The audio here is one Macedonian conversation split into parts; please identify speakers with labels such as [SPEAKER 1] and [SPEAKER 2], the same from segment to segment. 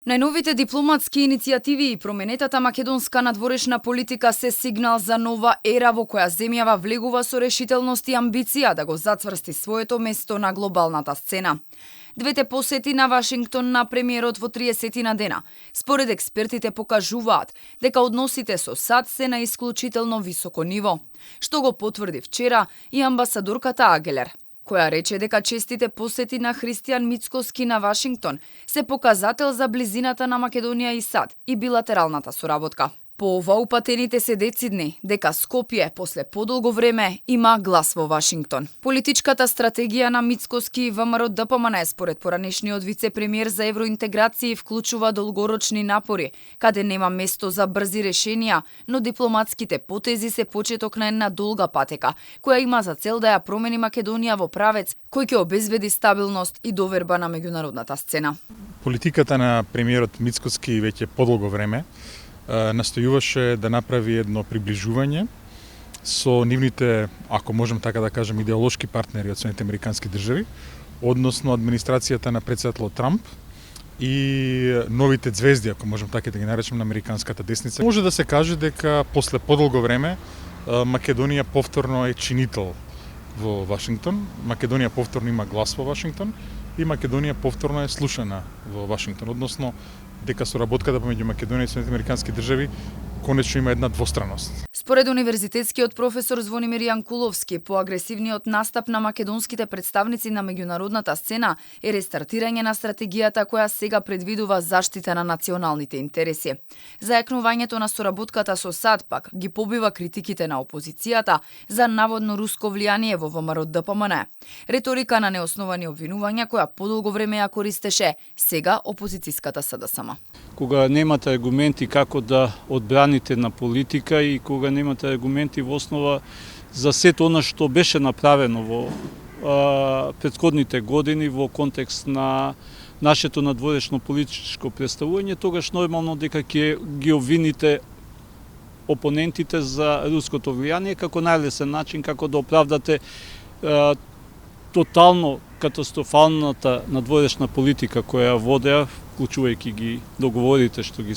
[SPEAKER 1] Најновите дипломатски иницијативи и променетата македонска надворешна политика се сигнал за нова ера во која земјава влегува со решителност и амбиција да го зацврсти своето место на глобалната сцена. Двете посети на Вашингтон на премиерот во 30 на дена, според експертите покажуваат дека односите со САД се на исклучително високо ниво, што го потврди вчера и амбасадорката Агелер, која рече дека честите посети на Христијан Мицкоски на Вашингтон се показател за близината на Македонија и САД и билатералната соработка. По ова упатените се децидни дека Скопје после подолго време има глас во Вашингтон. Политичката стратегија на Мицкоски и ВМРО ДПМН според поранешниот вице-премиер за евроинтеграција вклучува долгорочни напори, каде нема место за брзи решенија, но дипломатските потези се почеток на една долга патека, која има за цел да ја промени Македонија во правец кој ќе обезбеди стабилност и доверба на меѓународната сцена.
[SPEAKER 2] Политиката на премиерот Мицкоски веќе подолго време настојуваше да направи едно приближување со нивните, ако можем така да кажем, идеолошки партнери од Соединетите Американски држави, односно администрацијата на претседателот Трамп и новите звезди, ако можем така да ги наречем, на американската десница. Може да се каже дека после подолго време Македонија повторно е чинител во Вашингтон, Македонија повторно има глас во Вашингтон и Македонија повторно е слушана во Вашингтон, односно дека соработката помеѓу Македонија и Соединетите Американски држави конечно има една двостранност.
[SPEAKER 1] Според универзитетскиот професор Звонимир Јанкуловски, поагресивниот настап на македонските представници на меѓународната сцена е рестартирање на стратегијата која сега предвидува заштита на националните интереси. Зајакнувањето на соработката со САД пак ги побива критиките на опозицијата за наводно руско влијание во ВМРО ДПМН. Реторика на неосновани обвинувања која подолго време ја користеше сега опозицијската СДСМ.
[SPEAKER 3] Кога немате аргументи како да одбраните на политика и кога немате аргументи во основа за сето она што беше направено во претходните години во контекст на нашето надворешно политичко представување, тогаш нормално дека ќе ги обвините опонентите за руското влијание како најлесен начин како да оправдате тотално катастрофалната надворешна политика која водеа, вклучувајќи ги договорите што ги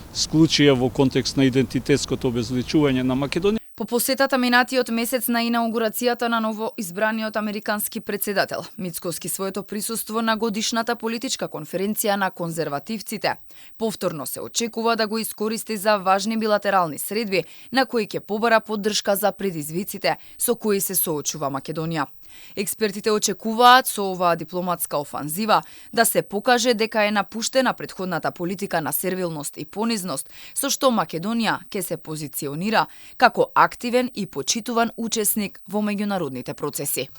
[SPEAKER 3] склучија во контекст на идентитетското обезличување на Македонија.
[SPEAKER 1] По посетата минатиот месец на инаугурацијата на ново избраниот американски претседател, Мицкоски своето присуство на годишната политичка конференција на конзервативците повторно се очекува да го искористи за важни билатерални средби на кои ќе побара поддршка за предизвиците со кои се соочува Македонија. Експертите очекуваат со оваа дипломатска офанзива да се покаже дека е напуштена претходната политика на сервилност и понизност, со што Македонија ќе се позиционира како активен и почитуван учесник во меѓународните процеси.